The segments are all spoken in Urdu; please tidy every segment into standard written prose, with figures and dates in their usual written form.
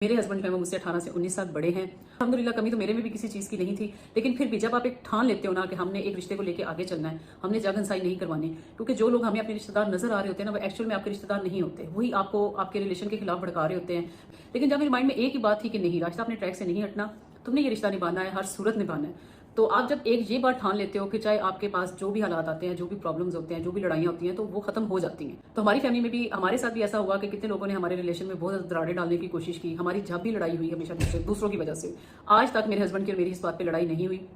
میرے ہسبینڈ جو ہے وہ مجھ سے 18 سے 19 سال بڑے ہیں. الحمدللہ کمی تو میرے میں بھی کسی چیز کی نہیں تھی، لیکن پھر بھی جب آپ ایک ٹھان لیتے ہو نا کہ ہم نے ایک رشتے کو لے کے آگے چلنا ہے، ہم نے جگ ہنسائی نہیں کروانی، کیونکہ جو لوگ ہمیں اپنے رشتے دار نظر آ رہے ہوتے ہیں نا وہ ایکچوئل میں آپ کے رشتے دار نہیں ہوتے، وہی آپ کو آپ کے ریلیشن کے خلاف بھڑکا رہے ہوتے ہیں. لیکن جب میرے مائنڈ میں ایک ہی بات تھی کہ نہیں راشدہ، اپنے ٹریک سے نہیں ہٹنا، تم نے یہ رشتہ نبھانا ہے، ہر صورت نبھانا ہے. تو آپ جب ایک یہ بات ٹھان لیتے ہو کہ چاہے آپ کے پاس جو بھی حالات آتے ہیں، جو بھی پرابلمز ہوتے ہیں، جو بھی لڑائیاں ہوتی ہیں، تو وہ ختم ہو جاتی ہیں. تو ہماری فیملی میں بھی ہمارے ساتھ بھی ایسا ہوا کہ کتنے لوگوں نے ہمارے ریلیشن میں بہت زیادہ دراڑیں ڈالنے کی کوشش کی. ہماری جب بھی لڑائی ہوئی ہمیشہ دوسروں کی وجہ سے، آج تک میرے ہسبینڈ کی اور میری اس بات پہ لڑائی نہیں ہوئی.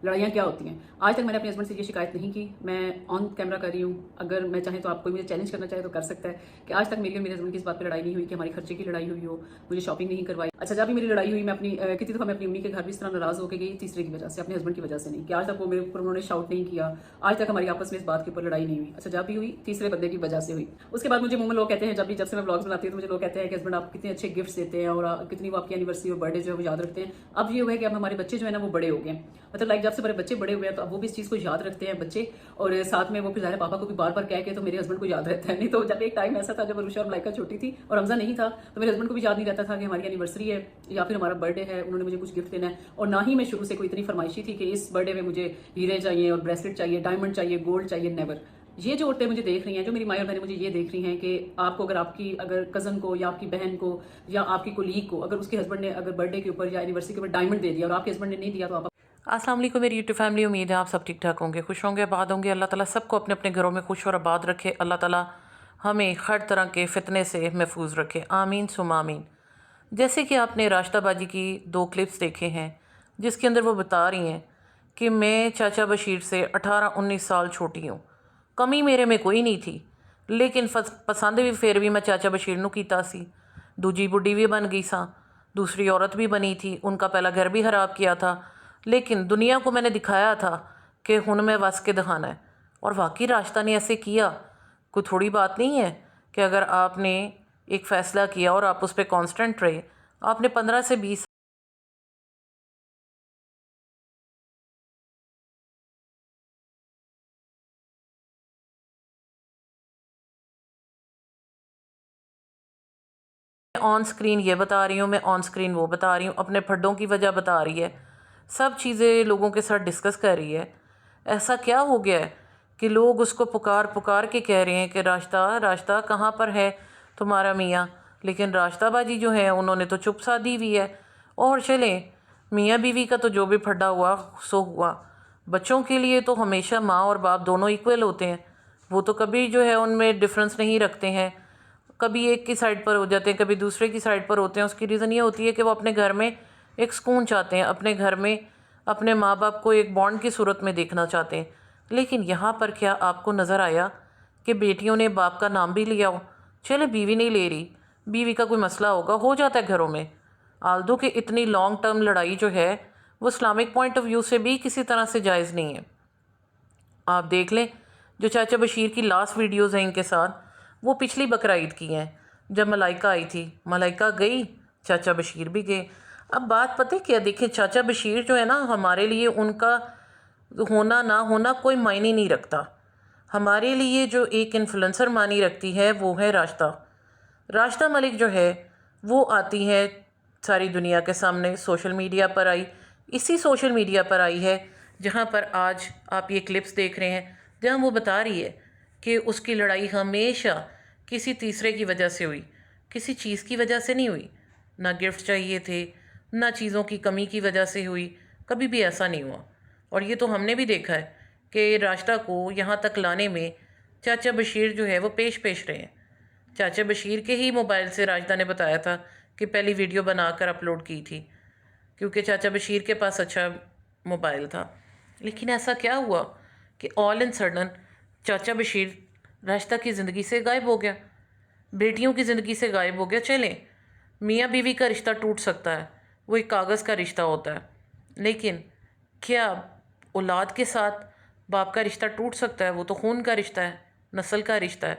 لڑائیاں کیا ہوتی ہیں، آج تک میں نے اپنے ہسبینڈ سے یہ شکایت نہیں کی. میں آن کیمرہ کر رہی ہوں، اگر میں چاہیں تو آپ کوئی مجھے چیلنج کرنا چاہے تو کر سکتا ہے کہ آج تک میری اور میرے ہسبینڈ کی اس بات پہ لڑائی نہیں ہوئی کہ ہماری خرچے کی لڑائی ہوئی ہو، مجھے شاپنگ نہیں کروائی. اچھا جب بھی میری لڑائی ہوئی، میں اپنی کتنی دفعہ میں اپنی امی کے گھر بھی اس طرح ناراض ہو کے گئی، تیسرے کی وجہ سے، اپنے ہسبینڈ کی وجہ سے نہیں، کہ آج تک وہ میرے اوپر انہوں نے شاؤٹ نہیں کیا، آج تک ہماری آپس میں اس بات کے اوپر لڑائی نہیں ہوئی. اچھا جب بھی ہوئی تیسرے بندے کی وجہ سے ہوئی. اس کے بعد مجھے عموماً لوگ کہتے ہیں جب سے میں بلاگس بناتی ہوں تو مجھے لوگ کہتے ہیں کہ ہسبینڈ آپ کتنے اچھے گفٹس دیتے ہیں اور کتنی وہ آپ کی اینیورسری اور برتھ ڈے جو ہے وہ یاد رکھتے ہیں. اب یہ ہوا ہے کہ اب ہمارے بچے جو ہے نا وہ بڑے ہو گئے ہیں، مطلب لائک جب سے ہمارے بچے بڑے ہوئے ہیں تو اب وہ بھی اس چیز کو یاد رکھتے ہیں بچے، اور ساتھ میں وہ پھر ظاہر پاپا کو بھی بار بار کہہ کے تو میرے ہسبینڈ کو یاد رہتا ہے. نہیں تو جب ایک ٹائم ایسا تھا جب عروشہ اور ملائکہ چھوٹی تھی اور حمزہ نہیں تھا تو میرے ہسبینڈ کو بھی یاد نہیں رہتا تھا کہ ہماری اینیورسری ہے یا پھر ہمارا برتھ ڈے ہے، انہوں نے مجھے کچھ گفٹ دینا ہے. اور نہ ہی میں شروع سے کوئی اتنی فرمائشی تھی کہ اس برتھ ڈے میں مجھے ہیرے چاہیے اور بریسلٹ چاہیے، ڈائمنڈ چاہیے، گولڈ چاہیے، نیور. یہ جو عورتیں مجھے دیکھ رہی ہیں، جو میری مائی اور بہنیں مجھے یہ دیکھ رہی ہیں کہ آپ کو اگر آپ کی اگر کزن کو یا آپ کی بہن کو یا آپ کی کولیگ کو اگر اس کے ہسبینڈ نے اگر برتھ ڈے کے اوپر یا اینیورسری کے اوپر ڈائمنڈ دے دیا اور آپ کے ہسبینڈ نے نہیں دیا تو آپ السلام علیکم میری یوٹیوب فیملی. امید ہے آپ سب ٹھیک ٹھاک ہوں گے، خوش ہوں گے، آباد ہوں گے. اللہ تعالیٰ سب کو اپنے اپنے گھروں میں خوش اور آباد رکھے. اللہ تعالیٰ ہمیں ہر طرح کے فتنے سے محفوظ رکھے، آمین ثم آمین. جیسے کہ آپ نے راشدہ باجی کی 2 کلپس دیکھے ہیں جس کے اندر وہ بتا رہی ہیں کہ میں چاچا بشیر سے 18-19 سال چھوٹی ہوں، کمی میرے میں کوئی نہیں تھی، لیکن پسند بھی پھر بھی میں چاچا بشیر نو کیتا سی. دوجی بڈی بھی بن گئی سا، دوسری عورت بھی بنی تھی، ان کا پہلا گھر بھی خراب کیا تھا، لیکن دنیا کو میں نے دکھایا تھا کہ ہن میں وس کے دکھانا ہے. اور واقعی راشدہ نے ایسے کیا. کوئی تھوڑی بات نہیں ہے کہ اگر آپ نے ایک فیصلہ کیا اور آپ اس پہ کانسٹنٹ رہے. آپ نے 15 سے 20 آن سکرین یہ بتا رہی ہوں، میں آن سکرین وہ بتا رہی ہوں، اپنے پھڈوں کی وجہ بتا رہی ہے، سب چیزیں لوگوں کے ساتھ ڈسکس کر رہی ہے. ایسا کیا ہو گیا ہے کہ لوگ اس کو پکار پکار کے کہہ رہے ہیں کہ راشدہ راشدہ کہاں پر ہے تمہارا میاں. لیکن راشدہ باجی جو ہیں انہوں نے تو چپ سادھی ہوئی ہے. اور چلیں میاں بیوی کا تو جو بھی پھڈا ہوا سو ہوا. بچوں کے لیے تو ہمیشہ ماں اور باپ دونوں ایکول ہوتے ہیں، وہ تو کبھی جو ہے ان میں ڈفرنس نہیں رکھتے ہیں، کبھی ایک کی سائڈ پر ہو جاتے ہیں، کبھی دوسرے کی سائڈ پر ہوتے ہیں. اس کی ریزن یہ ہوتی ہے کہ وہ اپنے گھر میں ایک سکون چاہتے ہیں، اپنے گھر میں اپنے ماں باپ کو ایک بانڈ کی صورت میں دیکھنا چاہتے ہیں. لیکن یہاں پر کیا آپ کو نظر آیا کہ بیٹیوں نے باپ کا نام بھی لیا ہو؟ چلے بیوی نہیں لے رہی، بیوی کا کوئی مسئلہ ہوگا، ہو جاتا ہے گھروں میں. آلدو کہ اتنی لانگ ٹرم لڑائی جو ہے وہ اسلامک پوائنٹ آف ویو سے بھی کسی طرح سے جائز نہیں ہے. آپ دیکھ لیں جو چاچا بشیر کی لاسٹ ویڈیوز ہیں ان کے ساتھ، وہ پچھلی بقرعید کی ہیں جب ملائکہ آئی تھی. ملائکہ گئی، چاچا بشیر بھی گئے. اب بات پتہ کیا، دیکھیں چاچا بشیر جو ہے نا، ہمارے لیے ان کا ہونا نہ ہونا کوئی معنی نہیں رکھتا. ہمارے لیے جو ایک انفلوئنسر معنی رکھتی ہے وہ ہے راشدہ. راشدہ ملک جو ہے وہ آتی ہے ساری دنیا کے سامنے، سوشل میڈیا پر آئی، اسی سوشل میڈیا پر آئی ہے جہاں پر آج آپ یہ کلپس دیکھ رہے ہیں، جہاں وہ بتا رہی ہے کہ اس کی لڑائی ہمیشہ کسی تیسرے کی وجہ سے ہوئی، کسی چیز کی وجہ سے نہیں ہوئی. نہ گفٹ چاہیے تھے، نہ چیزوں کی کمی کی وجہ سے ہوئی، کبھی بھی ایسا نہیں ہوا. اور یہ تو ہم نے بھی دیکھا ہے کہ راشدہ کو یہاں تک لانے میں چاچا بشیر جو ہے وہ پیش رہے ہیں. چاچا بشیر کے ہی موبائل سے راشدہ نے بتایا تھا کہ پہلی ویڈیو بنا کر اپلوڈ کی تھی، کیونکہ چاچا بشیر کے پاس اچھا موبائل تھا. لیکن ایسا کیا ہوا کہ آل اینڈ سڈن چاچا بشیر راشدہ کی زندگی سے غائب ہو گیا، بیٹیوں کی زندگی سے غائب ہو گیا. چلیں میاں بیوی کا رشتہ ٹوٹ سکتا ہے، وہ ایک کاغذ کا رشتہ ہوتا ہے، لیکن کیا اولاد کے ساتھ باپ کا رشتہ ٹوٹ سکتا ہے؟ وہ تو خون کا رشتہ ہے، نسل کا رشتہ ہے.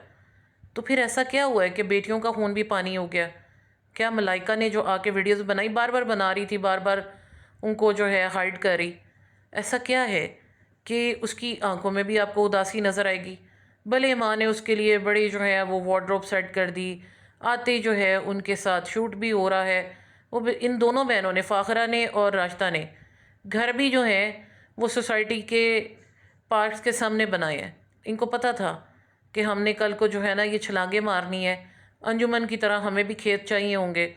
تو پھر ایسا کیا ہوا ہے کہ بیٹیوں کا خون بھی پانی ہو گیا؟ کیا ملائکہ نے جو آ کے ویڈیوز بنائی، بار بار بنا رہی تھی، بار بار ان کو جو ہے ہائڈ کر رہی، ایسا کیا ہے کہ اس کی آنکھوں میں بھی آپ کو اداسی نظر آئے گی؟ بھلے ماں نے اس کے لیے بڑی جو ہے وہ وارڈروب سیٹ کر دی، آتے جو ہے ان کے ساتھ شوٹ بھی ہو رہا ہے، ان دونوں بہنوں نے، فاخرہ نے اور راشدہ نے، گھر بھی جو ہیں وہ سوسائٹی کے پارکس کے سامنے بنائے ہیں۔ ان کو پتہ تھا کہ ہم نے کل کو جو ہے نا یہ چھلانگیں مارنی ہے، انجمن کی طرح ہمیں بھی کھیت چاہیے ہوں گے۔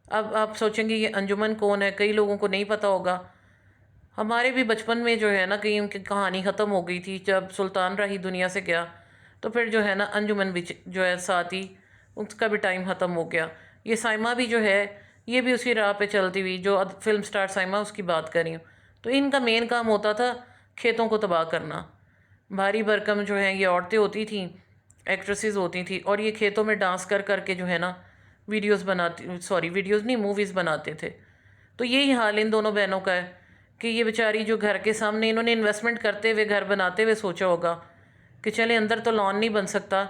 اب آپ سوچیں گے یہ انجمن کون ہے، کئی لوگوں کو نہیں پتہ ہوگا۔ ہمارے بھی بچپن میں جو ہے نا کہیں ان کی کہانی ختم ہو گئی تھی، جب سلطان راہی دنیا سے گیا تو پھر جو ہے نا انجمن بھی جو ہے ساتھ ہی اس کا بھی ٹائم ختم ہو گیا۔ یہ سائمہ بھی جو ہے یہ بھی اسی راہ پہ چلتی ہوئی، جو فلم سٹار سائمہ اس کی بات کر رہی ہوں، تو ان کا مین کام ہوتا تھا کھیتوں کو تباہ کرنا۔ بھاری بھرکم جو ہیں یہ عورتیں ہوتی تھیں، ایکٹریسز ہوتی تھیں، اور یہ کھیتوں میں ڈانس کر کر کے جو ہے نا ویڈیوز نہیں، موویز بناتے تھے۔ تو یہی حال ان دونوں بہنوں کا ہے کہ یہ بیچاری جو گھر کے سامنے انہوں نے انویسٹمنٹ کرتے ہوئے، گھر بناتے ہوئے سوچا ہوگا کہ چلے اندر تو لان نہیں بن سکتا،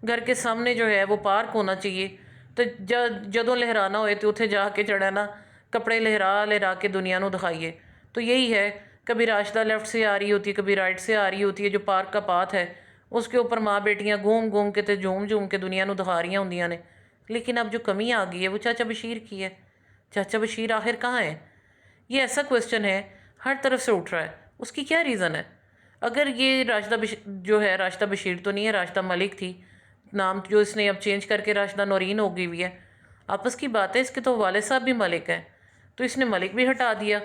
گھر کے سامنے جو ہے وہ پارک ہونا چاہیے، تو جدوں لہرانا ہوئے تو اتنے جا کے چڑھا نا کپڑے لہرا کے دنیا نو دکھائیے۔ تو یہی ہے، کبھی راشدہ لیفٹ سے آ رہی ہوتی ہے، کبھی رائٹ سے آ رہی ہوتی ہے، جو پارک کا پاتھ ہے اس کے اوپر ماں بیٹیاں گھوم گھوم کے تے جھوم جھوم کے دنیا نو دکھا رہی ہوندیاں نے۔ لیکن اب جو کمی آ گئی ہے وہ چاچا بشیر کی ہے۔ چاچا بشیر آخر کہاں ہے؟ یہ ایسا کویسچن ہے ہر طرف سے اٹھ رہا ہے، اس کی کیا ریزن ہے؟ اگر یہ جو ہے راشدہ بشیر تو نہیں ہے، راشدہ ملک تھی، نام جو اس نے اب چینج کر کے راشدہ نورین ہو گئی ہوئی ہے۔ آپس کی بات ہے، اس کے تو والد صاحب بھی ملک ہیں، تو اس نے ملک بھی ہٹا دیا،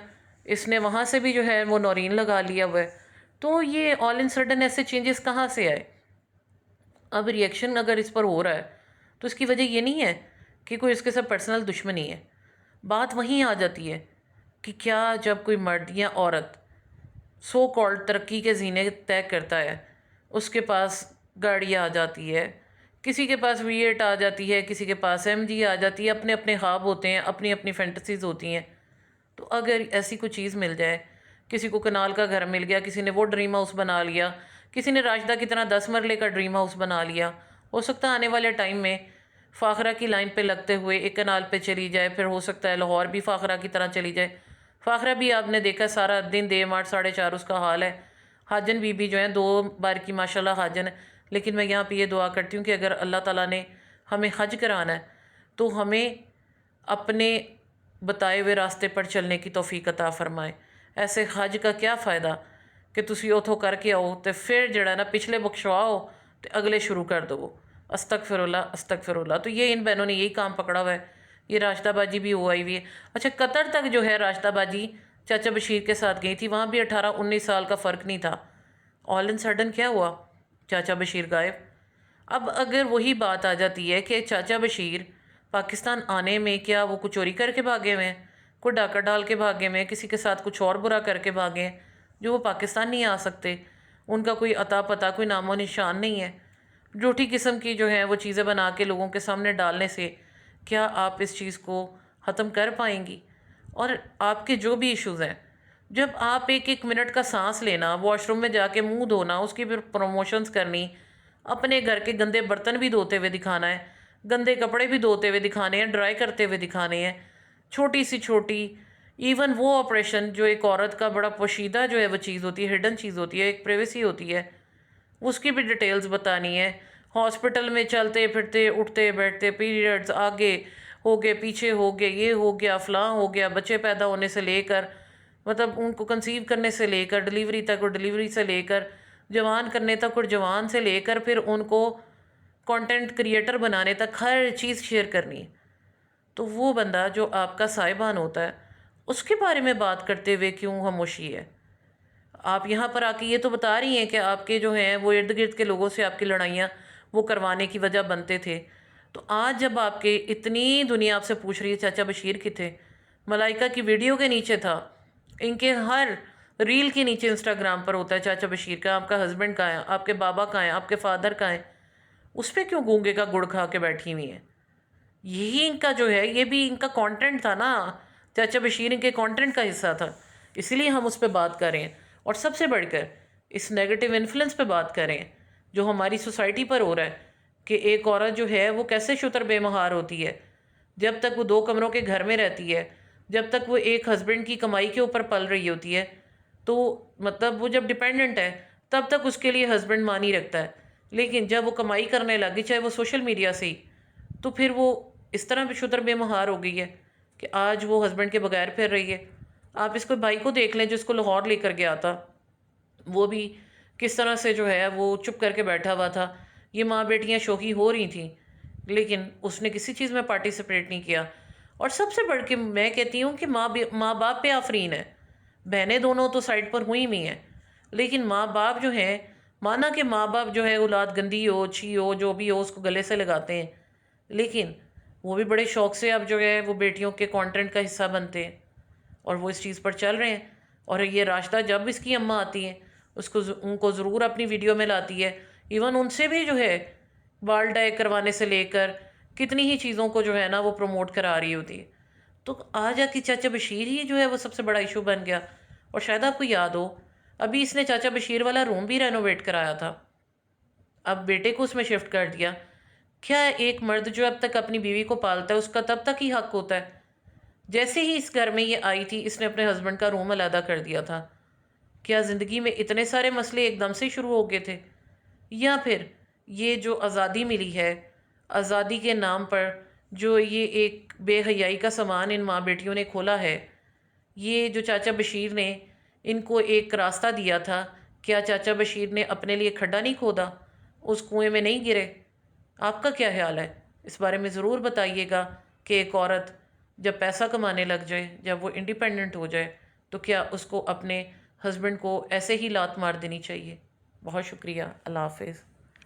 اس نے وہاں سے بھی جو ہے وہ نورین لگا لیا ہوا ہے۔ تو یہ آل ان سڈن ایسے چینجز کہاں سے آئے؟ اب ریئیکشن اگر اس پر ہو رہا ہے تو اس کی وجہ یہ نہیں ہے کہ کوئی اس کے ساتھ پرسنل دشمنی ہے۔ بات وہیں آ جاتی ہے کہ کیا جب کوئی مرد یا عورت سو کالڈ ترقی کے زینے طے کرتا ہے، اس کے پاس گاڑی آ جاتی ہے، کسی کے پاس V8 آ جاتی ہے، کسی کے پاس MG آ جاتی ہے، اپنے اپنے خواب ہوتے ہیں، اپنی اپنی فینٹسیز ہوتی ہیں، تو اگر ایسی کوئی چیز مل جائے، کسی کو کنال کا گھر مل گیا، کسی نے وہ ڈریم ہاؤس بنا لیا، کسی نے راشدہ کی طرح 10 مرلے کا ڈریم ہاؤس بنا لیا، ہو سکتا ہے آنے والے ٹائم میں فاخرہ کی لائن پہ لگتے ہوئے ایک کنال پہ چلی جائے، پھر ہو سکتا ہے لاہور بھی فاخرہ کی طرح چلی جائے۔ فاخرہ بھی آپ نے دیکھا سارا دن دے ماٹ 4:30 اس کا حال ہے۔ حاجن بی بی جو ہیں 2 بار کی ماشاءاللہ حاجن ہے، لیکن میں یہاں پہ یہ دعا کرتی ہوں کہ اگر اللہ تعالیٰ نے ہمیں حج کرانا ہے تو ہمیں اپنے بتائے ہوئے راستے پر چلنے کی توفیق عطا فرمائے۔ ایسے حج کا کیا فائدہ کہ تسی اتھوں کر کے آؤ تو پھر جڑا نا پچھلے بخشواؤ تو اگلے شروع کر دو، استغفر اللہ استغفر اللہ۔ تو یہ ان بہنوں نے یہی کام پکڑا ہوا ہے۔ یہ راشدہ باجی بھی ہو آئی ہوئی ہے۔ اچھا، قطر تک جو ہے راشدہ باجی چاچا بشیر کے ساتھ گئی تھی، وہاں بھی 18-19 سال کا فرق نہیں تھا۔ آل ان سڈن کیا ہوا؟ چاچا بشیر غائب۔ اب اگر وہی بات آ جاتی ہے کہ چاچا بشیر پاکستان آنے میں کیا وہ کچھ چوری کر کے بھاگے ہوئے ہیں، کوئی ڈاکہ ڈال کے بھاگے ہوئے ہیں، کسی کے ساتھ کچھ اور برا کر کے بھاگے ہیں جو وہ پاکستان نہیں آ سکتے، ان کا کوئی عطا پتہ، کوئی نام و نشان نہیں ہے، جھوٹی قسم کی جو ہیں وہ چیزیں بنا کے لوگوں کے سامنے ڈالنے سے کیا آپ اس چیز کو ختم کر پائیں گی؟ اور آپ کے جو بھی ایشوز ہیں، جب آپ ایک منٹ کا سانس لینا، واش روم میں جا کے منہ دھونا، اس کی پھر پروموشنز کرنی، اپنے گھر کے گندے برتن بھی دھوتے ہوئے دکھانا ہے، گندے کپڑے بھی دھوتے ہوئے دکھانے ہیں، ڈرائی کرتے ہوئے دکھانے ہیں، چھوٹی سی چھوٹی ایون وہ آپریشن جو ایک عورت کا بڑا پوشیدہ جو ہے وہ چیز ہوتی ہے، ہڈن چیز ہوتی ہے، ایک پریویسی ہوتی ہے، اس کی بھی ڈیٹیلز بتانی ہے۔ ہاسپٹل میں چلتے پھرتے اٹھتے بیٹھتے پیریڈز آگے ہو گئے، پیچھے ہو گئے، یہ ہو گیا، فلاں ہو گیا، بچے پیدا ہونے سے لے کر، مطلب ان کو کنسیو کرنے سے لے کر ڈلیوری تک، اور ڈلیوری سے لے کر جوان کرنے تک، اور جوان سے لے کر پھر ان کو کانٹینٹ کریٹر بنانے تک ہر چیز شیئر کرنی ہے۔ تو وہ بندہ جو آپ کا صاحبان ہوتا ہے اس کے بارے میں بات کرتے ہوئے کیوں خاموشی ہے؟ آپ یہاں پر آ کے یہ تو بتا رہی ہیں کہ آپ کے جو ہیں وہ ارد گرد کے لوگوں سے آپ کی لڑائیاں وہ کروانے کی وجہ بنتے تھے، تو آج جب آپ کے اتنی دنیا آپ سے پوچھ رہی ہے چاچا بشیر کی تھے، ملائکہ کی ویڈیو کے نیچے تھا، ان کے ہر ریل کے نیچے انسٹاگرام پر ہوتا ہے چاچا بشیر کا، آپ کا ہسبینڈ کہاں ہے، آپ کے بابا کہاں ہیں، آپ کے فادر کہاں ہیں، اس پہ کیوں گونگے کا گڑ کھا کے بیٹھی ہوئی ہیں؟ یہی ان کا جو ہے یہ بھی ان کا کانٹینٹ تھا نا، چاچا بشیر ان کے کانٹینٹ کا حصہ تھا، اسی لیے ہم اس پہ بات کر رہے ہیں، اور سب سے بڑھ کر اس نیگیٹو انفلوئنس پہ بات کر رہے ہیں جو ہماری سوسائٹی پر ہو رہا ہے کہ ایک عورت جو ہے وہ کیسے شتر بے مہار ہوتی ہے جب تک وہ 2 کمروں کے گھر میں رہتی ہے، جب تک وہ ایک ہسبینڈ کی کمائی کے اوپر پل رہی ہوتی ہے، تو مطلب وہ جب ڈیپینڈنٹ ہے تب تک اس کے لیے ہسبینڈ مانی رکھتا ہے، لیکن جب وہ کمائی کرنے لگی چاہے وہ سوشل میڈیا سے ہی، تو پھر وہ اس طرح بھی شتر بے مہار ہو گئی ہے کہ آج وہ ہسبینڈ کے بغیر پھر رہی ہے. آپ اس کو بھائی کو دیکھ لیں جو اس کو لاہور لے کر گیا تھا، وہ بھی کس طرح سے جو ہے وہ چپ کر کے بیٹھا ہوا تھا. یہ ماں بیٹیاں شوخی ہو رہی تھیں لیکن اس نے کسی چیز میں پارٹیسپیٹ نہیں کیا. اور سب سے بڑھ کے میں کہتی ہوں کہ ماں باپ پہ آفرین ہے. بہنیں دونوں تو سائڈ پر ہوئی بھی ہیں، لیکن ماں باپ جو ہیں، مانا کہ ماں باپ جو ہے اولاد گندی ہو اچھی ہو جو بھی ہو اس کو گلے سے لگاتے ہیں، لیکن وہ بھی بڑے شوق سے اب جو ہے وہ بیٹیوں کے کانٹینٹ کا حصہ بنتے ہیں اور وہ اس چیز پر چل رہے ہیں. اور یہ راشدہ جب اس کی اماں آتی ہیں ان کو ضرور اپنی ویڈیو میں لاتی ہے. ایون ان سے بھی جو ہے بال ڈائی کروانے سے لے کر کتنی ہی چیزوں کو جو ہے نا وہ پروموٹ کرا رہی ہوتی ہے. تو آج آ کے چاچا بشیر ہی جو ہے وہ سب سے بڑا ایشو بن گیا. اور شاید آپ کو یاد ہو ابھی اس نے چاچا بشیر والا روم بھی رینوویٹ کرایا تھا، اب بیٹے کو اس میں شفٹ کر دیا. کیا ایک مرد جو اب تک اپنی بیوی کو پالتا ہے اس کا تب تک ہی حق ہوتا ہے؟ جیسے ہی اس گھر میں یہ آئی تھی اس نے اپنے ہسبینڈ کا روم علیحدہ کر دیا تھا. کیا زندگی میں اتنے سارے مسئلے ایک دم سے شروع ہو گئے تھے؟ یا پھر یہ جو آزادی ملی ہے، آزادی کے نام پر جو یہ ایک بے حیائی کا سامان ان ماں بیٹیوں نے کھولا ہے، یہ جو چاچا بشیر نے ان کو ایک راستہ دیا تھا، کیا چاچا بشیر نے اپنے لیے کھڈا نہیں کھودا، اس کنویں میں نہیں گرے؟ آپ کا کیا خیال ہے؟ اس بارے میں ضرور بتائیے گا کہ ایک عورت جب پیسہ کمانے لگ جائے، جب وہ انڈیپینڈنٹ ہو جائے، تو کیا اس کو اپنے ہسبینڈ کو ایسے ہی لات مار دینی چاہیے؟ بہت شکریہ. اللہ حافظ.